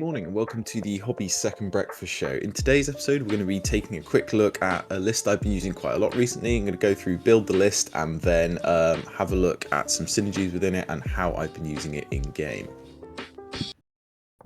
morning and welcome to the Hobby Second Breakfast Show. In today's episode, we're going to be taking a quick look at a list I've been using quite a lot recently. I'm going to go through, build the list, and then have a look at some synergies within it and how I've been using it in game.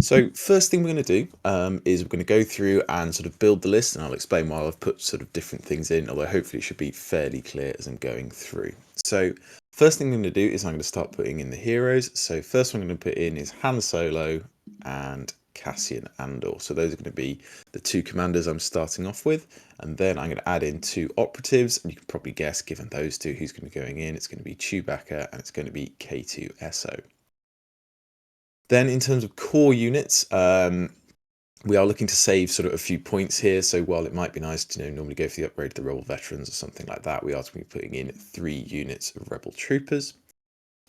So first thing we're going to do is we're going to go through and sort of build the list, and I'll explain why I've put sort of different things in, although hopefully it should be fairly clear as I'm going through. So first thing I'm going to do is I'm going to start putting in the heroes. So first one I'm going to put in is Han Solo and Cassian Andor. So those are going to be the two commanders I'm starting off with, and then I'm going to add in two operatives, and you can probably guess, given those two, who's going to be going in. It's going to be Chewbacca and it's going to be K2-SO. Then in terms of core units, we are looking to save sort of a few points here. So while it might be nice to normally go for the upgrade to the Rebel Veterans or something like that, we are going to be putting in 3 units of Rebel Troopers.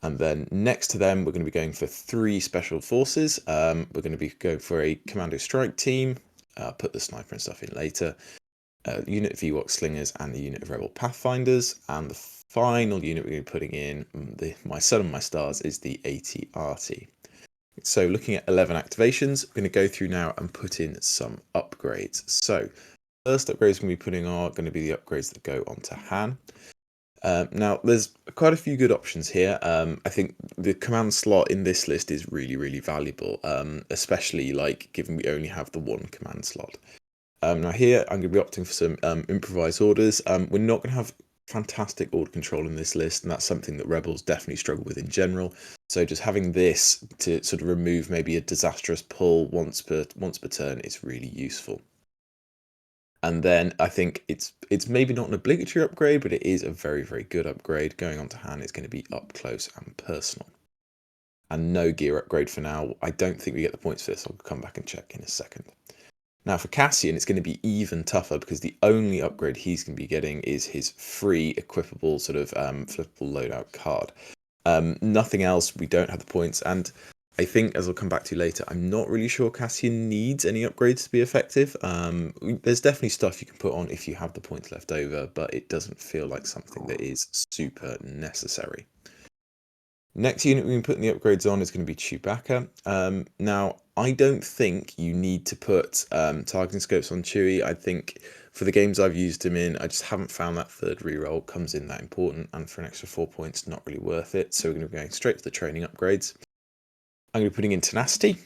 And then next to them, we're going to be going for 3 Special Forces. We're going to be going for a Commando Strike Team. Put the sniper and stuff in later. A unit of Ewok Slingers and the unit of Rebel Pathfinders. And the final unit we're going to be putting in, my sun and my stars, is the AT-RT. So looking at 11 activations, we're going to go through now and put in some upgrades. So first upgrades we're going to be putting are going to be the upgrades that go onto Han. Now, there's quite a few good options here. I think the command slot in this list is really valuable, especially given we only have the 1 command slot. Now here, I'm going to be opting for some improvised orders. We're not going to have fantastic order control in this list, and that's something that Rebels definitely struggle with in general. So just having this to sort of remove maybe a disastrous pull once per turn is really useful. And then I think it's maybe not an obligatory upgrade, but it is a very good upgrade. Going on to Han, it's going to be up close and personal. And no gear upgrade for now. I don't think we get the points for this. I'll come back and check in a second. Now for Cassian, it's going to be even tougher because the only upgrade he's going to be getting is his free equipable sort of flippable loadout card. Nothing else, we don't have the points, and I think, as I'll come back to later, I'm not really sure Cassian needs any upgrades to be effective. There's definitely stuff you can put on if you have the points left over, but it doesn't feel like something that is super necessary. Next unit we're going to put the upgrades on is going to be Chewbacca. Now, I don't think you need to put targeting scopes on Chewie. I think for the games I've used him in, I just haven't found that third reroll comes in that important, and for an extra 4 points, not really worth it. So we're going to be going straight to the training upgrades. I'm going to be putting in Tenacity,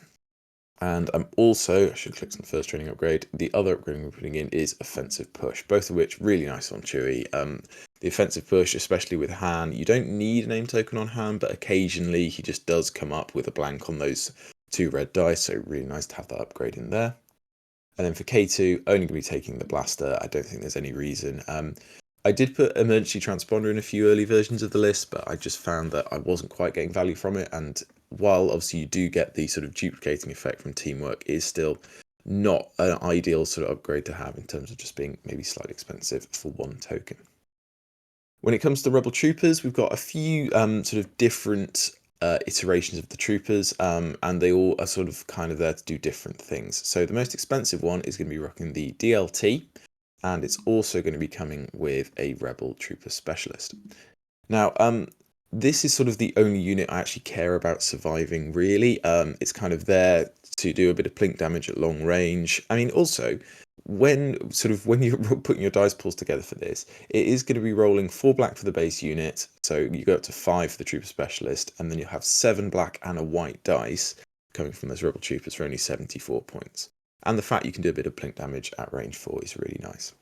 and I'm also, I should click on the first training upgrade, the other upgrade we're putting in is Offensive Push, both of which really nice on Chewie. The Offensive Push, especially with Han, you don't need a name token on Han, but occasionally he just does come up with a blank on those 2 red dice, so really nice to have that upgrade in there. And then for K2, only going to be taking the blaster. I don't think there's any reason. I did put Emergency Transponder in a few early versions of the list, but I just found that I wasn't quite getting value from it, and while obviously you do get the sort of duplicating effect from teamwork, it is still not an ideal sort of upgrade to have in terms of just being maybe slightly expensive for 1 token. When it comes to Rebel Troopers, we've got a few sort of different iterations of the Troopers, and they all are sort of kind of there to do different things. So the most expensive one is going to be rocking the DLT, and it's also going to be coming with a Rebel Trooper Specialist. Now, this is sort of the only unit I actually care about surviving, really. It's kind of there to do a bit of plink damage at long range. I mean, also, when you're putting your dice pools together for this, it is going to be rolling 4 black for the base unit, so you go up to 5 for the Trooper Specialist, and then you'll have 7 black and a white dice coming from those Rebel Troopers for only 74 points. And the fact you can do a bit of plink damage at range 4 is really nice.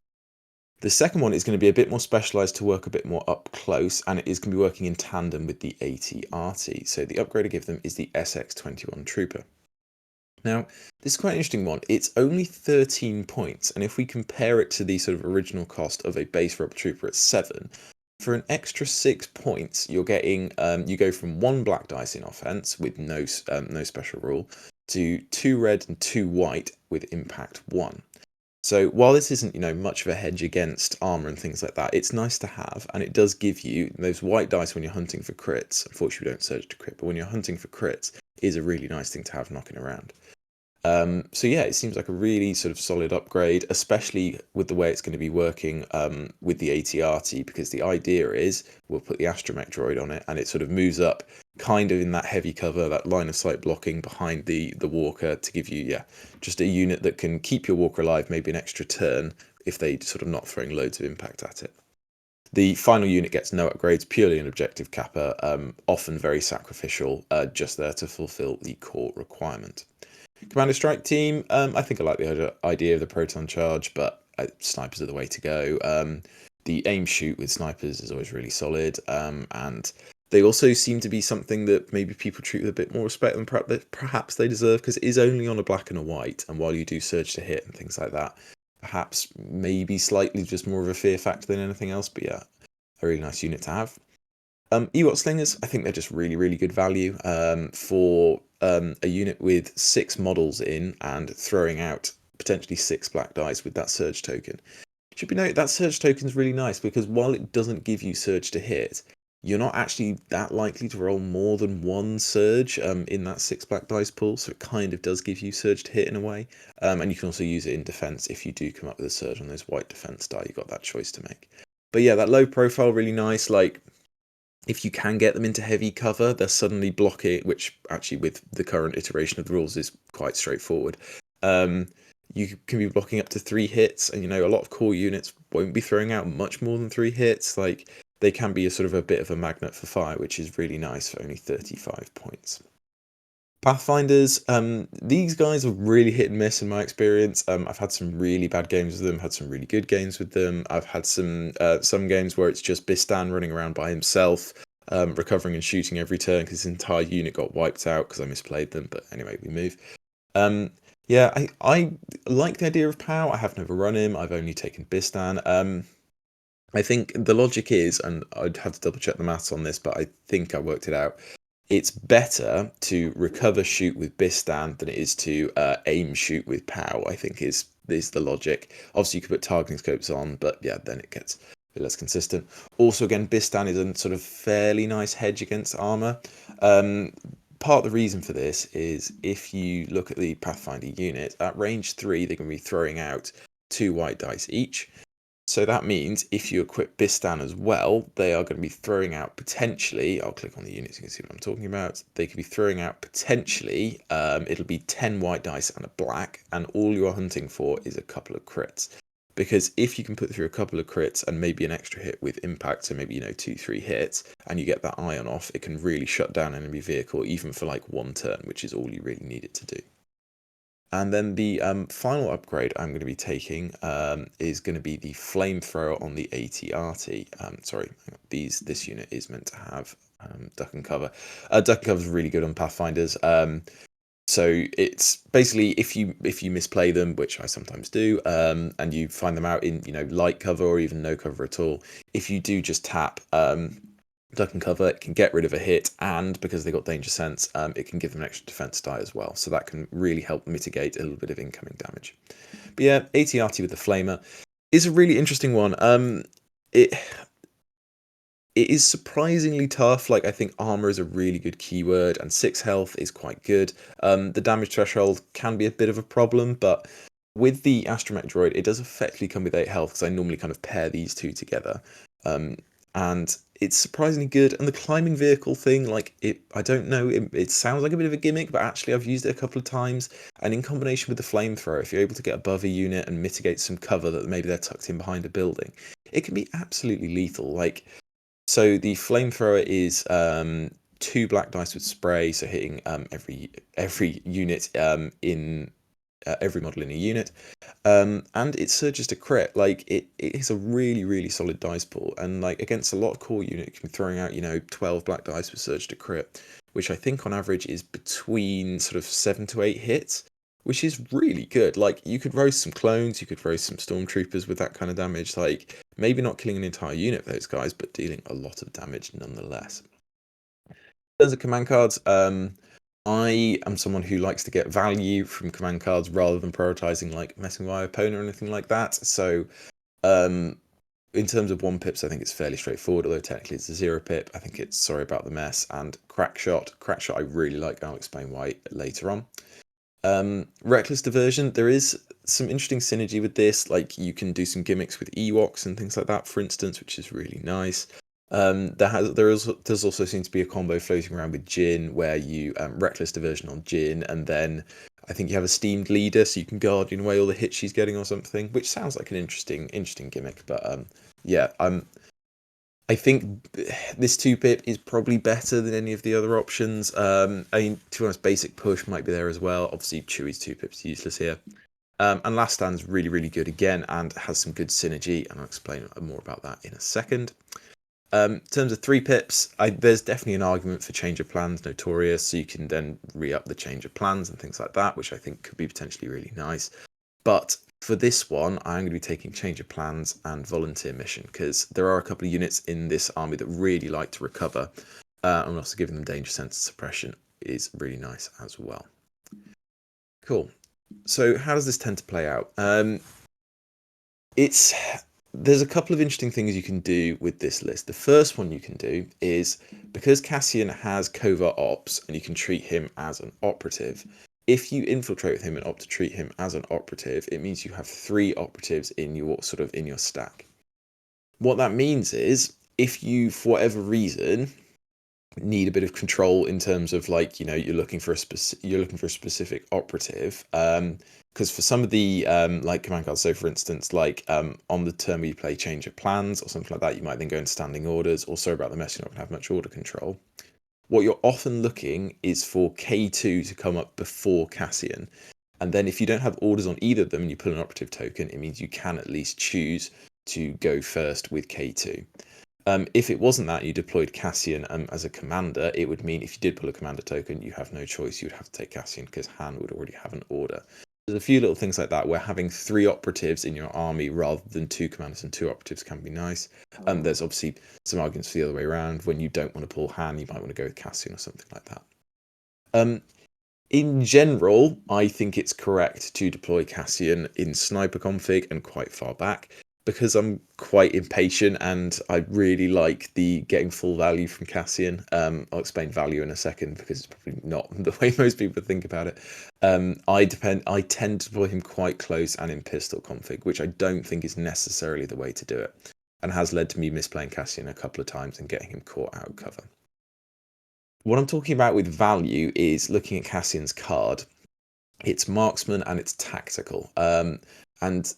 The second one is going to be a bit more specialised to work a bit more up close, and it is going to be working in tandem with the AT-RT. So the upgrade I give them is the SX-21 Trooper. Now, this is quite an interesting one. It's only 13 points, and if we compare it to the sort of original cost of a base Rebel Trooper at 7, for an extra 6 points, you're getting you go from 1 black dice in offense with no special rule to 2 red and 2 white with impact 1. So while this isn't, much of a hedge against armor and things like that, it's nice to have, and it does give you those white dice when you're hunting for crits. Unfortunately, we don't surge to crit, but when you're hunting for crits, it is a really nice thing to have knocking around. So yeah, it seems like a really sort of solid upgrade, especially with the way it's going to be working with the AT-RT, because the idea is we'll put the astromech droid on it, and it sort of moves up kind of in that heavy cover, that line of sight blocking behind the walker to give you, yeah, just a unit that can keep your walker alive, maybe an extra turn if they sort of not throwing loads of impact at it. The final unit gets no upgrades, purely an objective capper, often very sacrificial, just there to fulfill the core requirement. Commander Strike Team, I think I like the idea of the proton charge, but snipers are the way to go. The aim shoot with snipers is always really solid, and they also seem to be something that maybe people treat with a bit more respect than perhaps they deserve, because it is only on a black and a white, and while you do surge to hit and things like that, perhaps maybe slightly just more of a fear factor than anything else, but yeah, a really nice unit to have. Ewok Slingers, I think they're just really, really good value for a unit with 6 models in and throwing out potentially 6 black dice with that surge token. It should be noted that surge token is really nice because while it doesn't give you surge to hit, you're not actually that likely to roll more than 1 surge in that 6 black dice pool, so it kind of does give you surge to hit in a way. And you can also use it in defense if you do come up with a surge on those white defense die, you've got that choice to make. But yeah, that low profile, really nice. Like, if you can get them into heavy cover, they're suddenly blocking, which actually with the current iteration of the rules is quite straightforward. You can be blocking up to 3 hits, and a lot of core units won't be throwing out much more than 3 hits. Like, they can be a sort of a bit of a magnet for fire, which is really nice for only 35 points. Pathfinders, these guys are really hit and miss in my experience. I've had some really bad games with them, had some really good games with them. I've had some games where it's just Bistan running around by himself, recovering and shooting every turn because his entire unit got wiped out because I misplayed them. But anyway, we move. Yeah, I like the idea of POW. I have never run him. I've only taken Bistan. I think the logic is, and I'd have to double check the maths on this, but I think I worked it out. It's better to recover shoot with Bistan than it is to aim shoot with POW, I think is the logic. Obviously, you could put targeting scopes on, but yeah, then it gets a bit less consistent. Also, again, Bistan is a sort of fairly nice hedge against armor. Part of the reason for this is if you look at the Pathfinder unit, at range 3, they're going to be throwing out 2 white dice each. So that means if you equip Bistan as well, they are going to be throwing out potentially, I'll click on the units, you can see what I'm talking about. They could be throwing out potentially, it'll be 10 white dice and a black, and all you're hunting for is a couple of crits. Because if you can put through a couple of crits and maybe an extra hit with impact, so maybe, 2-3 hits, and you get that ion off, it can really shut down enemy vehicle, even for like 1 turn, which is all you really need it to do. And then the final upgrade I'm going to be taking is going to be the flamethrower on the AT-RT. Sorry, this unit is meant to have duck and cover. Duck and cover is really good on Pathfinders. So it's basically if you misplay them, which I sometimes do, and you find them out in light cover or even no cover at all. If you do just tap duck and cover, it can get rid of a hit, and because they got danger sense, it can give them an extra defense die as well, so that can really help mitigate a little bit of incoming damage. But yeah, AT-RT with the flamer is a really interesting one. It is surprisingly tough. Like, I think armor is a really good keyword, and 6 health is quite good. The damage threshold can be a bit of a problem, but with the astromech droid, it does effectively come with 8 health, because I normally kind of pair these two together. And it's surprisingly good. And the climbing vehicle thing, like, I don't know, it sounds like a bit of a gimmick, but actually I've used it a couple of times. And in combination with the flamethrower, if you're able to get above a unit and mitigate some cover that maybe they're tucked in behind a building, it can be absolutely lethal. Like, so the flamethrower is 2 black dice with spray, so hitting every unit in every model in a unit, and it surges to crit. Like, it is a really, really solid dice pool, and like against a lot of core unit, you can be throwing out 12 black dice with surge to crit, which I think on average is between sort of 7 to 8 hits, which is really good. Like, you could roast some clones, you could roast some stormtroopers with that kind of damage. Like, maybe not killing an entire unit of those guys, but dealing a lot of damage nonetheless. In terms of command cards, I am someone who likes to get value from command cards rather than prioritizing like messing with my opponent or anything like that. So in terms of 1-pips, I think it's fairly straightforward, although technically it's a 0-pip. I think it's Sorry About the Mess and Crackshot. Crackshot I really like, I'll explain why later on. Reckless Diversion, there is some interesting synergy with this. Like, you can do some gimmicks with Ewoks and things like that, for instance, which is really nice. Does also seem to be a combo floating around with Jin where you reckless diversion on Jin, and then I think you have a steamed leader, so you can guardian away all the hits she's getting or something, which sounds like an interesting gimmick. But yeah, I think this 2-pip is probably better than any of the other options. I mean, to be honest, basic push might be there as well. Obviously, Chewie's 2-pip's useless here. And Last Stand's really good again and has some good synergy, and I'll explain more about that in a second. In terms of 3-pips, there's definitely an argument for change of plans, Notorious, so you can then re-up the change of plans and things like that, which I think could be potentially really nice. But for this one, I'm going to be taking change of plans and volunteer mission, because there are a couple of units in this army that really like to recover, and also giving them danger sense suppression is really nice as well. Cool. So how does this tend to play out? There's a couple of interesting things you can do with this list. The first one you can do is, because Cassian has covert ops and you can treat him as an operative, if you infiltrate with him and opt to treat him as an operative, it means you have 3 operatives in your stack. What that means is, if you, for whatever reason, need a bit of control in terms of, like, you know, you're looking for a specific operative, because for some of the like command cards, so for instance, like on the turn where you play change of plans or something like that, you might then go into standing orders, or sorry about the mess, you're not going to have much order control. What you're often looking is for K2 to come up before Cassian, and then if you don't have orders on either of them and you pull an operative token, it means you can at least choose to go first with K2. If it wasn't that, you deployed Cassian as a commander, it would mean if you did pull a commander token, you have no choice. You would have to take Cassian because Han would already have an order. There's a few little things like that where having 3 operatives in your army rather than 2 commanders and 2 operatives can be nice. There's obviously some arguments for the other way around. When you don't want to pull Han, you might want to go with Cassian or something like that. In general, I think it's correct to deploy Cassian in sniper config and quite far back, because I'm quite impatient and I really like the getting full value from Cassian. I'll explain value in a second because it's probably not the way most people think about it. I tend to deploy him quite close and in pistol config, which I don't think is necessarily the way to do it, and has led to me misplaying Cassian a couple of times and getting him caught out of cover. What I'm talking about with value is looking at Cassian's card. It's marksman and it's tactical. And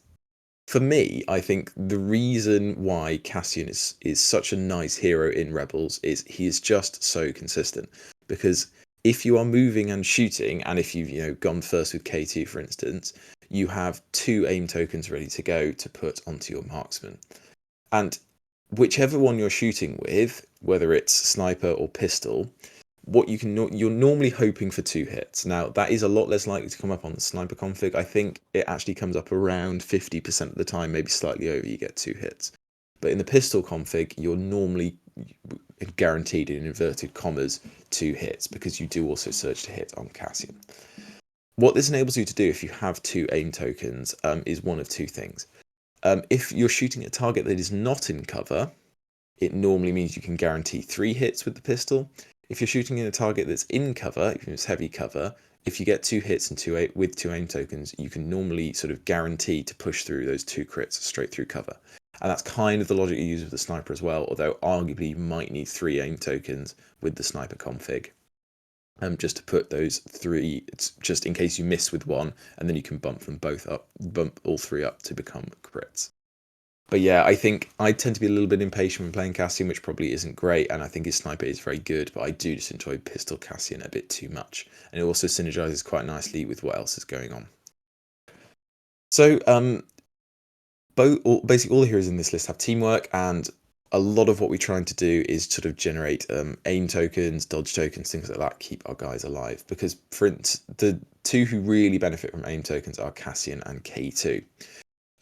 for me, I think the reason why Cassian is such a nice hero in Rebels is he is just so consistent. Because if you are moving and shooting, and if you've gone first with K2, for instance, you have 2 aim tokens ready to go to put onto your marksman. And whichever one you're shooting with, whether it's sniper or pistol, you're normally hoping for 2 hits. Now, that is a lot less likely to come up on the sniper config. I think it actually comes up around 50% of the time, maybe slightly over, you get 2 hits. But in the pistol config, you're normally guaranteed, in inverted commas, 2 hits, because you do also search to hit on Cassian. What this enables you to do if you have 2 aim tokens is one of 2 things. If you're shooting at a target that is not in cover, it normally means you can guarantee 3 hits with the pistol. If you're shooting in a target that's in cover, if it's heavy cover, if you get 2 hits and with 2 aim tokens, you can normally sort of guarantee to push through those 2 crits straight through cover. And that's kind of the logic you use with the sniper as well, although arguably you might need 3 aim tokens with the sniper config. Just to put those 3, just in case you miss with one, and then you can bump all 3 up to become crits. But yeah, I think I tend to be a little bit impatient when playing Cassian, which probably isn't great, and I think his sniper is very good, but I do just enjoy pistol Cassian a bit too much. And it also synergizes quite nicely with what else is going on. So, basically all the heroes in this list have teamwork, and a lot of what we're trying to do is sort of generate aim tokens, dodge tokens, things like that, keep our guys alive. Because, for instance, the 2 who really benefit from aim tokens are Cassian and K2.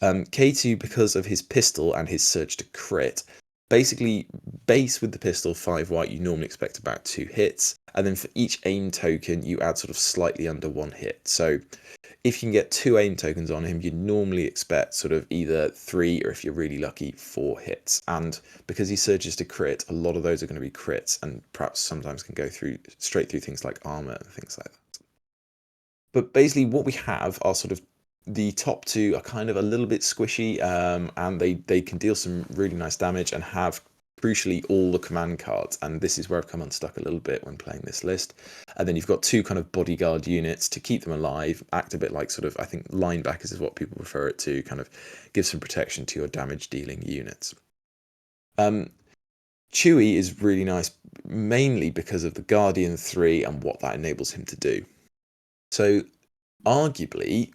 K2, because of his pistol and his surge to crit, basically base with the pistol 5 white, you normally expect about 2 hits, and then for each aim token you add sort of slightly under 1 hit. So if you can get 2 aim tokens on him, you normally expect sort of either 3, or if you're really lucky, 4 hits. And because he surges to crit, a lot of those are going to be crits, and perhaps sometimes can go straight through things like armor and things like that. But basically what we have are sort of the top 2 are kind of a little bit squishy, and they can deal some really nice damage and have crucially all the command cards, and this is where I've come unstuck a little bit when playing this list. And then you've got 2 kind of bodyguard units to keep them alive, act a bit like sort of, I think linebackers is what people prefer it to, kind of give some protection to your damage dealing units. Chewie is really nice, mainly because of the Guardian 3 and what that enables him to do. So arguably,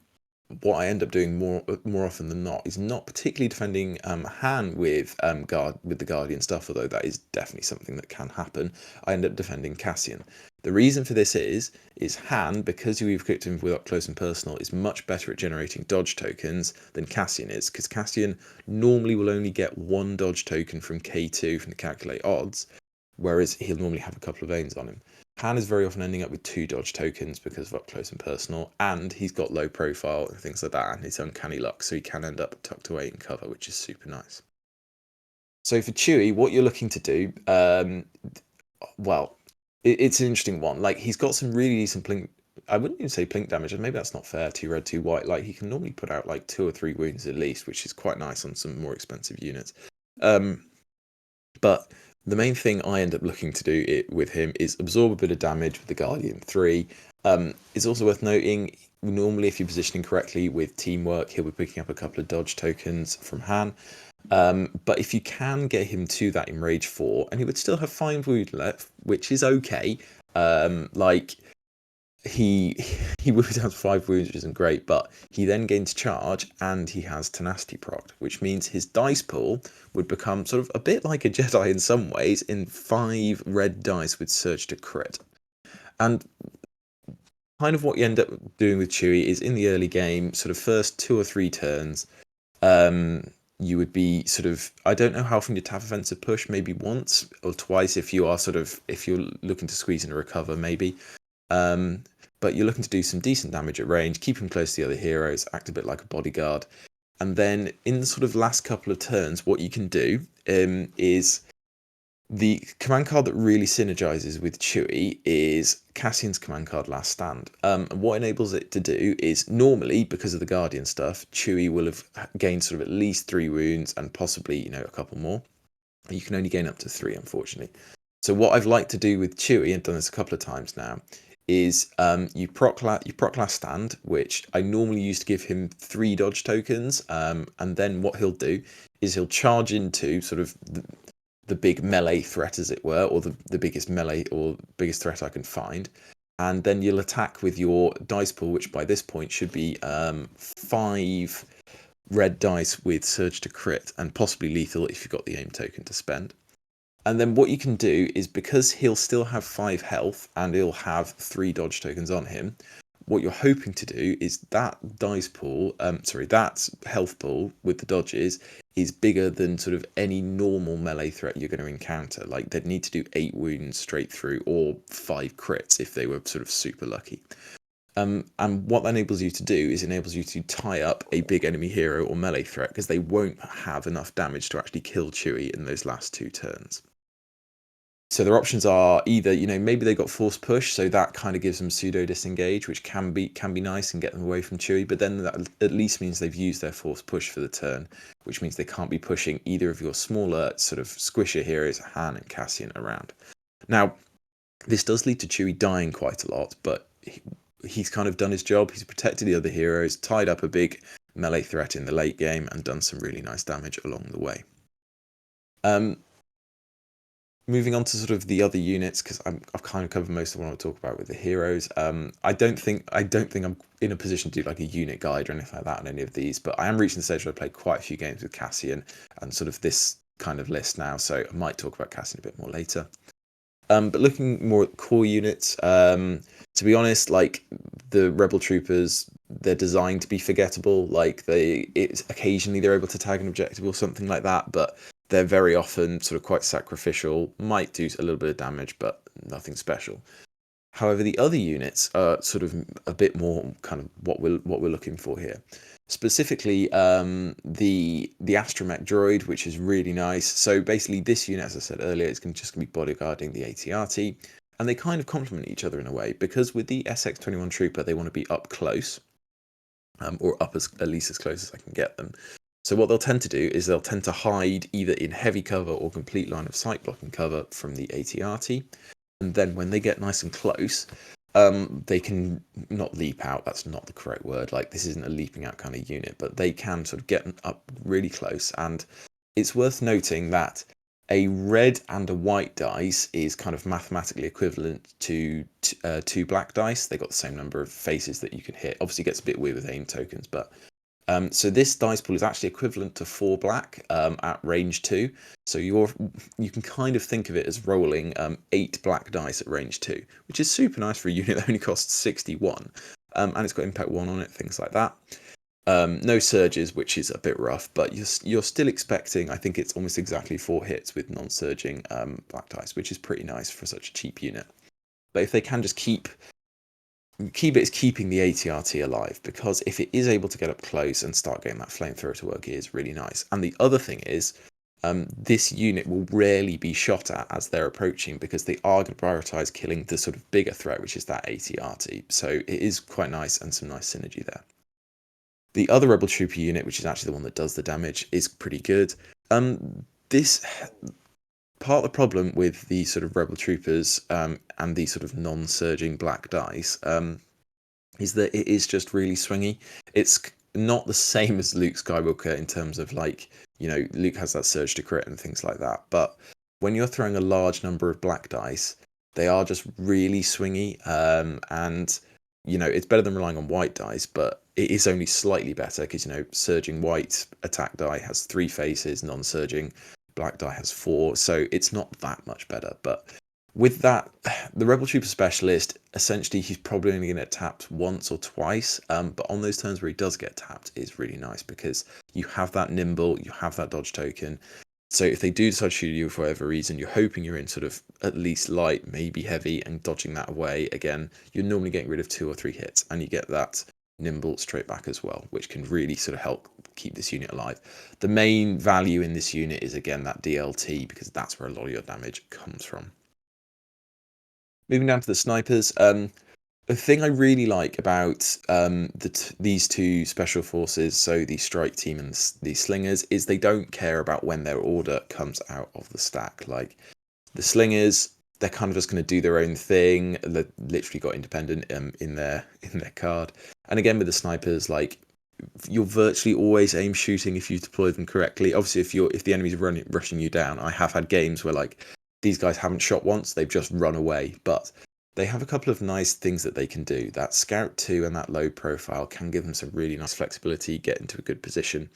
what I end up doing more often than not is not particularly defending Han with the Guardian stuff, although that is definitely something that can happen. I end up defending Cassian. The reason for this is Han, because you've equipped him with up close and personal, is much better at generating dodge tokens than Cassian is, because Cassian normally will only get 1 dodge token from K2 from the calculate odds, whereas he'll normally have a couple of veins on him. Han is very often ending up with 2 dodge tokens because of up close and personal, and he's got low profile and things like that, and his uncanny luck, so he can end up tucked away in cover, which is super nice. So for Chewie, what you're looking to do, well, it's an interesting one. Like, he's got some really decent blink. I wouldn't even say blink damage, and maybe that's not fair. 2 red, 2 white. Like, he can normally put out like 2 or 3 wounds at least, which is quite nice on some more expensive units. But the main thing I end up looking to do with him is absorb a bit of damage with the Guardian 3. It's also worth noting, normally if you're positioning correctly with teamwork, he'll be picking up a couple of dodge tokens from Han. But if you can get him to that Enrage 4, and he would still have 5 wound left, which is okay. Like, he would have 5 wounds, which isn't great, but he then gains charge and he has tenacity proc, which means his dice pool would become sort of a bit like a Jedi in some ways, in 5 red dice with surge to crit. And kind of what you end up doing with Chewie is in the early game, sort of first 2 or 3 turns, you would be sort of, I don't know how often you tap offensive push, maybe once or twice if you're looking to squeeze in a recover, maybe. But you're looking to do some decent damage at range, keep him close to the other heroes, act a bit like a bodyguard. And then in the sort of last couple of turns, what you can do is the command card that really synergizes with Chewie is Cassian's command card Last Stand. And what enables it to do is, normally, because of the Guardian stuff, Chewie will have gained sort of at least 3 wounds and possibly, a couple more. You can only gain up to 3, unfortunately. So what I've liked to do with Chewie, and done this a couple of times now, is you proc Last Stand, which I normally used to give him 3 dodge tokens, and then what he'll do is he'll charge into sort of the big melee threat, as it were, or the biggest melee or biggest threat I can find, and then you'll attack with your dice pool, which by this point should be 5 red dice with surge to crit, and possibly lethal if you've got the aim token to spend. And then what you can do is, because he'll still have 5 health and he'll have 3 dodge tokens on him, what you're hoping to do is that dice pool, that health pool with the dodges is bigger than sort of any normal melee threat you're going to encounter. Like, they'd need to do 8 wounds straight through, or 5 crits if they were sort of super lucky. And what that enables you to do is enables you to tie up a big enemy hero or melee threat, because they won't have enough damage to actually kill Chewie in those last 2 turns. So their options are either, maybe they got force push, so that kind of gives them pseudo disengage, which can be nice and get them away from Chewie, but then that at least means they've used their force push for the turn, which means they can't be pushing either of your smaller sort of squisher heroes, Han and Cassian, around. Now, this does lead to Chewie dying quite a lot, but he's kind of done his job. He's protected the other heroes, tied up a big melee threat in the late game, and done some really nice damage along the way. Moving on to sort of the other units, because I've kind of covered most of what I want to talk about with the heroes. I don't think I'm in a position to do like a unit guide or anything like that on any of these, but I am reaching the stage where I played quite a few games with Cassian and sort of this kind of list now, so I might talk about Cassian a bit more later. But looking more at core units, to be honest, like the Rebel Troopers, they're designed to be forgettable. Like occasionally they're able to tag an objective or something like that, but they're very often sort of quite sacrificial, might do a little bit of damage, but nothing special. However, the other units are sort of a bit more kind of what we're looking for here. Specifically, the astromech droid, which is really nice. So basically, this unit, as I said earlier, is just going to be bodyguarding the AT-RT, and they kind of complement each other in a way, because with the SX-21 Trooper, they want to be up close, or up at least as close as I can get them. So what they'll tend to do is they'll tend to hide either in heavy cover or complete line of sight blocking cover from the AT-RT. And then when they get nice and close, they can not leap out. That's not the correct word. Like, this isn't a leaping out kind of unit, but they can sort of get up really close. And it's worth noting that a red and a white dice is kind of mathematically equivalent to two black dice. They got the same number of faces that you can hit. Obviously, it gets a bit weird with aim tokens, but so this dice pool is actually equivalent to 4 black at range 2. So you can kind of think of it as rolling 8 black dice at range 2, which is super nice for a unit that only costs 61. And it's got impact 1 on it, things like that. No surges, which is a bit rough, but you're still expecting, I think it's almost exactly 4 hits with non-surging black dice, which is pretty nice for such a cheap unit. But if they can just keep it is keeping the AT-RT alive, because if it is able to get up close and start getting that flamethrower to work, it is really nice. And the other thing is, this unit will rarely be shot at as they're approaching, because they are going to prioritize killing the sort of bigger threat, which is that AT-RT. So it is quite nice, and some nice synergy there. The other Rebel Trooper unit, which is actually the one that does the damage, is pretty good. This part of the problem with the sort of Rebel Troopers and the sort of non-surging black dice is that it is just really swingy. It's not the same as Luke Skywalker in terms of, like, you know, Luke has that surge to crit and things like that. But when you're throwing a large number of black dice, they are just really swingy. And, you know, it's better than relying on white dice, but it is only slightly better because, you know, surging white attack die has 3 faces, non-surging black die has 4, so it's not that much better. But with that, the Rebel Trooper Specialist, essentially he's probably only going to get tapped once or twice, but on those turns where he does get tapped, it's really nice because you have that nimble, you have that dodge token. So if they do decide to shoot you for whatever reason, you're hoping you're in sort of at least light, maybe heavy, and dodging that away. Again, you're normally getting rid of 2 or 3 hits, and you get that nimble straight back as well, which can really sort of help keep this unit alive. The main value in this unit is, again, that DLT, because that's where a lot of your damage comes from. Moving down to the snipers, the thing I really like about these two special forces, so the strike team and the slingers, is they don't care about when their order comes out of the stack. Like, the slingers, they're kind of just going to do their own thing. They've literally got independent in their card. And again, with the snipers, like, you're virtually always aim shooting if you deploy them correctly. Obviously, if the enemy's rushing you down, I have had games where, like, these guys haven't shot once, they've just run away. But they have a couple of nice things that they can do. That Scout 2 and that low profile can give them some really nice flexibility, get into a good position.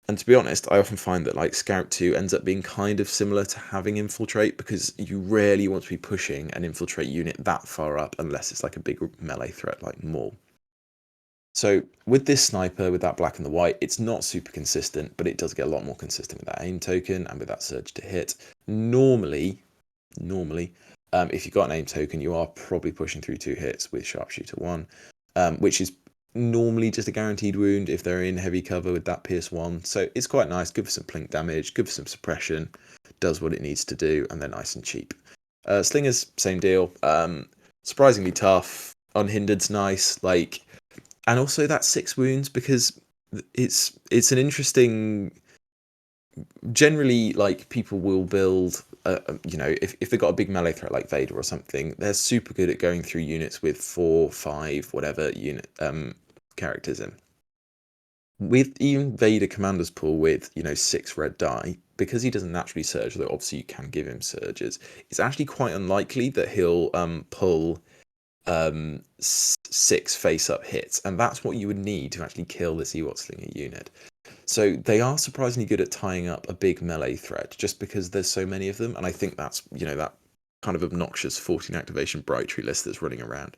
And to be honest, I often find that, like, Scout 2 ends up being kind of similar to having Infiltrate, because you rarely want to be pushing an Infiltrate unit that far up unless it's like a big melee threat like Maul. So with this sniper, with that black and the white, it's not super consistent, but it does get a lot more consistent with that aim token and with that surge to hit. Normally, if you've got an aim token, you are probably pushing through 2 hits with Sharpshooter 1, which is normally just a guaranteed wound if they're in heavy cover with that Pierce 1. So it's quite nice, good for some plink damage, good for some suppression, does what it needs to do, and they're nice and cheap. Slingers, same deal. Surprisingly tough, unhindered's nice, like, and also that 6 wounds, because it's an interesting. Generally, like, people will build, you know, if they've got a big melee threat like Vader or something, they're super good at going through units with 4, 5, whatever unit characters in. With even Vader Commander's Pool with, you know, 6 red die, because he doesn't naturally surge, though obviously you can give him surges, it's actually quite unlikely that he'll pull 6 face-up hits, and that's what you would need to actually kill this Ewok Slinger unit. So they are surprisingly good at tying up a big melee threat, just because there's so many of them, and I think that's, you know, that kind of obnoxious 14 activation Bright Tree list that's running around.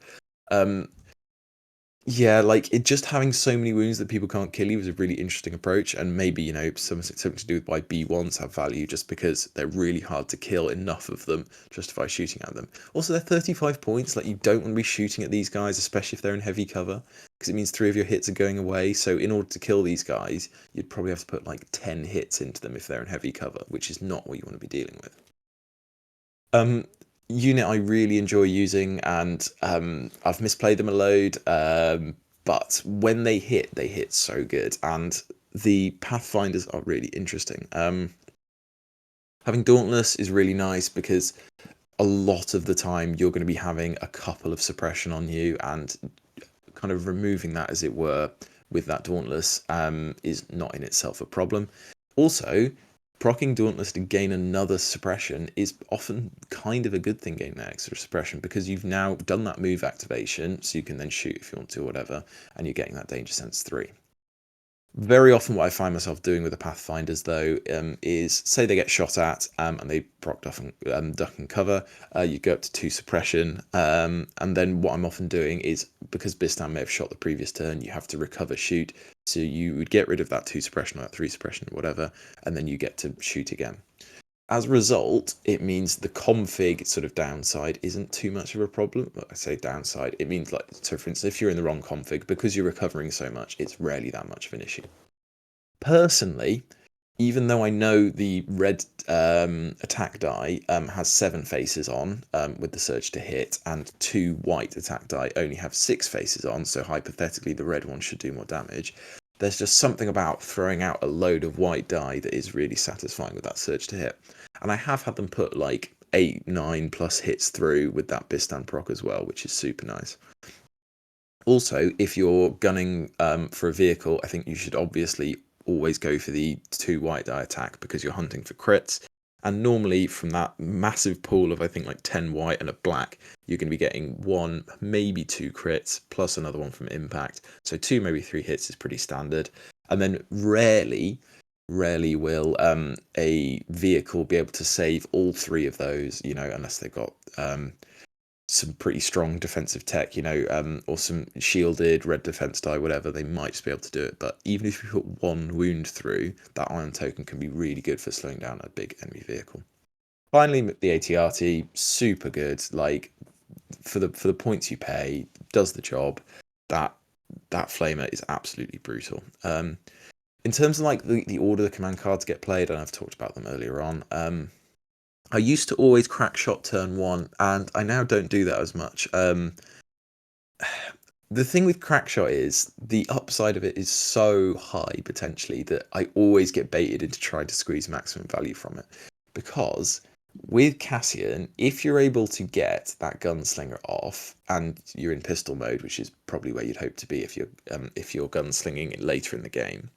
Yeah, like, it just having so many wounds that people can't kill you is a really interesting approach, and maybe, you know, something to do with why B1s have value, just because they're really hard to kill enough of them to justify shooting at them. Also, they're 35 points, like, you don't want to be shooting at these guys, especially if they're in heavy cover, because it means 3 of your hits are going away. So in order to kill these guys, you'd probably have to put like 10 hits into them if they're in heavy cover, which is not what you want to be dealing with. Unit I really enjoy using, and I've misplayed them a load, but when they hit so good. And the Pathfinders are really interesting. Having Dauntless is really nice because a lot of the time you're going to be having a couple of suppression on you, and kind of removing that, as it were, with that Dauntless is not in itself a problem. Also, proccing Dauntless to gain another suppression is often kind of a good thing, getting that extra suppression, because you've now done that move activation, so you can then shoot if you want to or whatever, and you're getting that Danger Sense 3. Very often what I find myself doing with the Pathfinders, though, is say they get shot at and they proc duck and cover, you go up to 2 suppression, and then what I'm often doing is, because Bistan may have shot the previous turn, you have to recover shoot, so you would get rid of that 2 suppression or that 3 suppression or whatever, and then you get to shoot again. As a result, it means the config sort of downside isn't too much of a problem. I say downside, it means, like, so for instance, if you're in the wrong config, because you're recovering so much, it's rarely that much of an issue. Personally, even though I know the red attack die has 7 faces on with the surge to hit, and 2 white attack die only have 6 faces on, so hypothetically the red one should do more damage, there's just something about throwing out a load of white die that is really satisfying with that surge to hit. And I have had them put like 8, 9 plus hits through with that Bistan proc as well, which is super nice. Also, if you're gunning for a vehicle, I think you should obviously always go for the 2 white die attack, because you're hunting for crits. And normally from that massive pool of, I think, like 10 white and a black, you're going to be getting 1, maybe 2 crits, plus another one from impact. So 2, maybe 3 hits is pretty standard. And then rarely will a vehicle be able to save all 3 of those, you know, unless they've got some pretty strong defensive tech, you know, or some shielded red defense die, whatever, they might just be able to do it. But even if you put 1 wound through, that iron token can be really good for slowing down a big enemy vehicle. Finally, the ATRT, super good. Like, for the points you pay, does the job. That flamer is absolutely brutal. In terms of like the order the command cards get played, and I've talked about them earlier on, I used to always crack shot turn 1, and I now don't do that as much. The thing with crackshot is the upside of it is so high potentially that I always get baited into trying to squeeze maximum value from it. Because with Cassian, if you're able to get that gunslinger off and you're in pistol mode, which is probably where you'd hope to be if you're gunslinging it later in the game,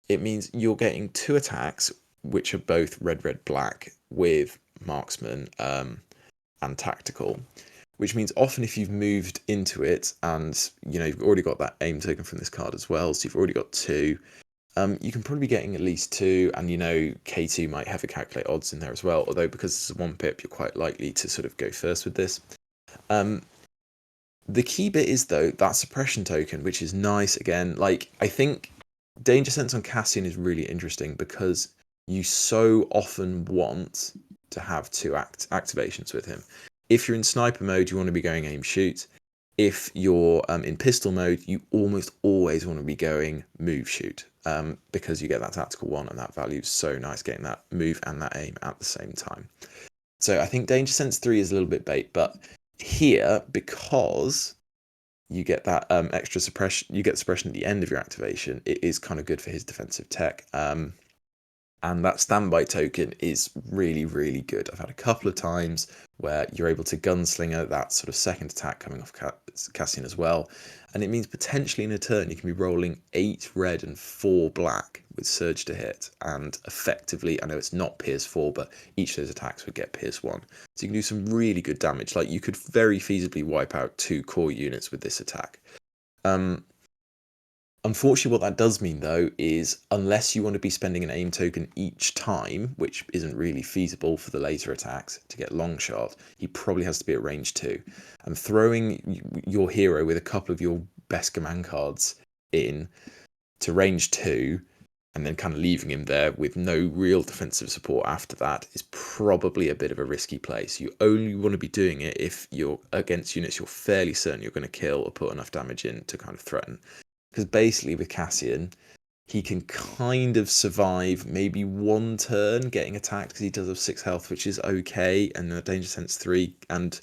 it means you're getting 2 attacks which are both red, red, black with marksman and tactical, which means often if you've moved into it and, you know, you've already got that aim token from this card as well, so you've already got 2, you can probably be getting at least 2, and, you know, K2 might have a calculate odds in there as well, although because it's a 1 pip, you're quite likely to sort of go first with this. The key bit is, though, that suppression token, which is nice. Again, like, I think Danger Sense on Cassian is really interesting because you so often want to have 2 activations with him. If you're in sniper mode, you want to be going aim shoot. If you're in pistol mode, you almost always want to be going move shoot, because you get that tactical 1, and that value is so nice, getting that move and that aim at the same time. So I think Danger Sense 3 is a little bit bait, but here, because you get that extra suppression, you get suppression at the end of your activation, it is kind of good for his defensive tech. And that standby token is really, really good. I've had a couple of times where you're able to gunslinger that sort of second attack coming off Cassian as well. And it means potentially in a turn you can be rolling 8 red and 4 black with surge to hit. And effectively, I know it's not Pierce 4, but each of those attacks would get Pierce 1. So you can do some really good damage. Like, you could very feasibly wipe out 2 core units with this attack. Unfortunately, what that does mean, though, is unless you want to be spending an aim token each time, which isn't really feasible for the laser attacks, to get long shot, he probably has to be at range 2. And throwing your hero with a couple of your best command cards in to range 2, and then kind of leaving him there with no real defensive support after that, is probably a bit of a risky play. So you only want to be doing it if you're against units you're fairly certain you're going to kill or put enough damage in to kind of threaten. Because basically with Cassian, he can kind of survive maybe 1 turn getting attacked because he does have 6 health, which is okay, and the Danger Sense 3. And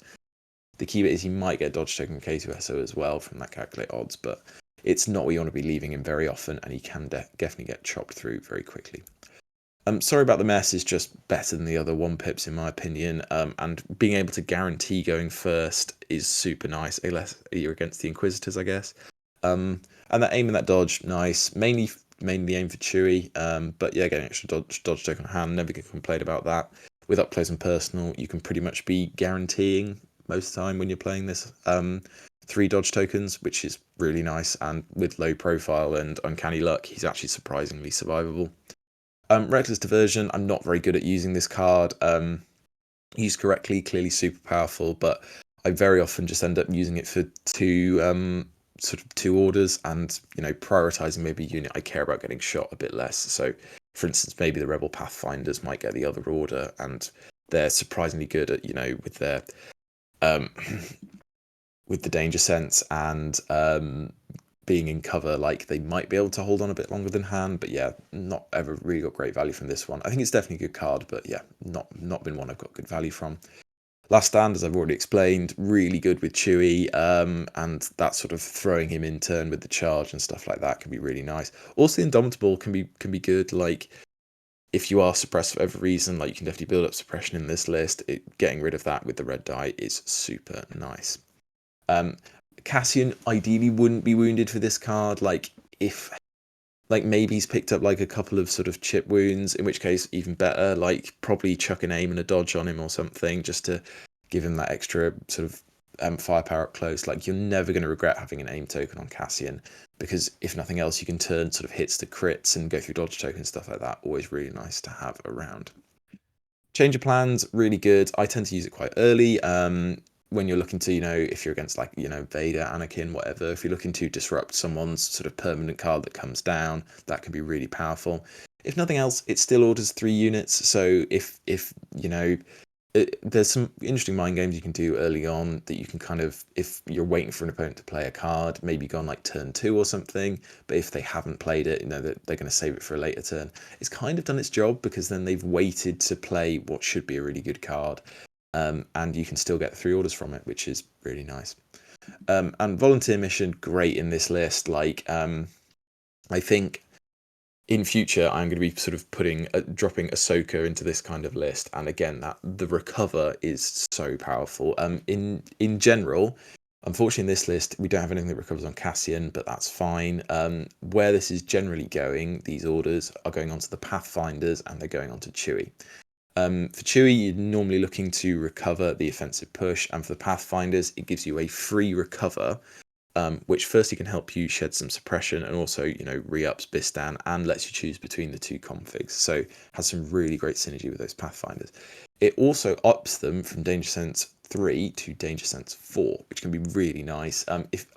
the key bit is he might get dodge token K2-SO as well from that calculate odds. But it's not what you want to be leaving him very often, and he can definitely get chopped through very quickly. Sorry about the mess is just better than the other 1-pips in my opinion, and being able to guarantee going first is super nice, unless you're against the Inquisitors, I guess. And that aim and that dodge, nice. Mainly the aim for Chewie, but yeah, getting extra dodge token on hand, never get complained about that. With up close and personal, you can pretty much be guaranteeing most of the time when you're playing this 3 dodge tokens, which is really nice. And with low profile and uncanny luck, he's actually surprisingly survivable. Reckless Diversion, I'm not very good at using this card. Used correctly, clearly super powerful, but I very often just end up using it for two orders, and prioritizing maybe a unit I care about getting shot a bit less. So for instance, maybe the Rebel Pathfinders might get the other order, and they're surprisingly good at with their with the danger sense and being in cover, like they might be able to hold on a bit longer than hand. But yeah, not ever really got great value from this one. I think it's definitely a good card, but yeah, not been one I've got good value from. Last Stand, as I've already explained, really good with Chewie, and that sort of throwing him in turn with the charge and stuff like that can be really nice. Also, the Indomitable can be good. Like if you are suppressed for every reason, like you can definitely build up suppression in this list. Getting rid of that with the red die is super nice. Cassian ideally wouldn't be wounded for this card. Like if maybe he's picked up like a couple of sort of chip wounds, in which case even better. Like probably chuck an aim and a dodge on him or something, just to give him that extra sort of firepower up close. Like you're never going to regret having an aim token on Cassian, because if nothing else, you can turn sort of hits to crits and go through dodge tokens, stuff like that. Always really nice to have around. Change of plans, really good. I tend to use it quite early. When you're looking to, if you're against like, Vader, Anakin, whatever, if you're looking to disrupt someone's sort of permanent card that comes down, that can be really powerful. If nothing else, it still orders 3 units. So if there's some interesting mind games you can do early on that you can kind of, if you're waiting for an opponent to play a card, maybe go on like turn 2 or something. But if they haven't played it, they're going to save it for a later turn. It's kind of done its job, because then they've waited to play what should be a really good card. And you can still get 3 orders from it, which is really nice. And Volunteer Mission, great in this list. Like, I think in future I'm going to be sort of dropping Ahsoka into this kind of list, and again, that the recover is so powerful. In general, unfortunately in this list we don't have anything that recovers on Cassian, but that's fine. Where this is generally going, these orders are going onto the Pathfinders, and they're going onto Chewie. For Chewie, you're normally looking to recover the offensive push, and for the Pathfinders, it gives you a free recover, which firstly can help you shed some suppression, and also, re-ups Bistan and lets you choose between the 2 configs. So has some really great synergy with those Pathfinders. It also ups them from Danger Sense 3 to Danger Sense 4, which can be really nice. If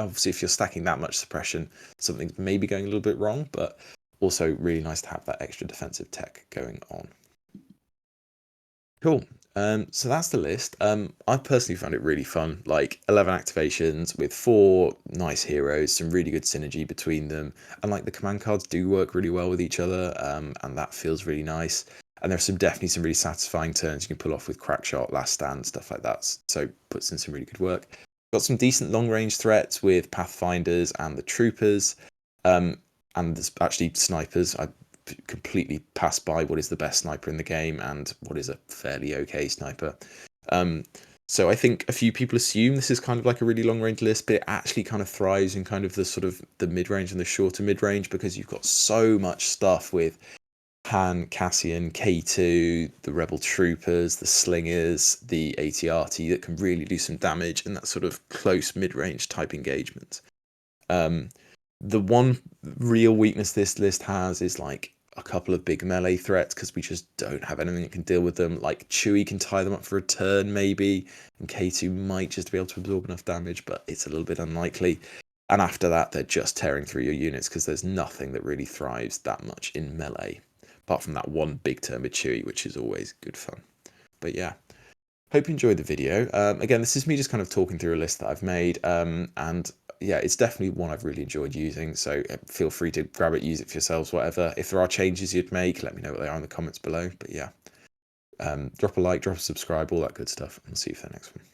you're stacking that much suppression, something's maybe going a little bit wrong, but also really nice to have that extra defensive tech going on. Cool. So that's the list. I personally found it really fun. Like 11 activations with 4 nice heroes, some really good synergy between them, and like the command cards do work really well with each other, and that feels really nice. And there's definitely some really satisfying turns you can pull off with Crackshot, Last Stand, stuff like that. So puts in some really good work. Got some decent long range threats with Pathfinders and the Troopers, and there's actually snipers. I completely pass by what is the best sniper in the game and what is a fairly okay sniper. So I think a few people assume this is kind of like a really long range list, but it actually kind of thrives in kind of the sort of the mid range and the shorter mid range, because you've got so much stuff with Han, Cassian, K2, the Rebel Troopers, the Slingers, the AT-RT that can really do some damage in that sort of close mid range type engagement. The one real weakness this list has is like a couple of big melee threats, because we just don't have anything that can deal with them. Like Chewie can tie them up for a turn maybe, and K2 might just be able to absorb enough damage, but it's a little bit unlikely. And after that, they're just tearing through your units, because there's nothing that really thrives that much in melee, apart from that one big turn with Chewie, which is always good fun. But yeah, hope you enjoyed the video. Again, this is me just kind of talking through a list that I've made, and yeah, it's definitely one I've really enjoyed using, so feel free to grab it, use it for yourselves, whatever. If there are changes you'd make, let me know what they are in the comments below. But yeah, drop a like, drop a subscribe, all that good stuff, and I'll see you for the next one.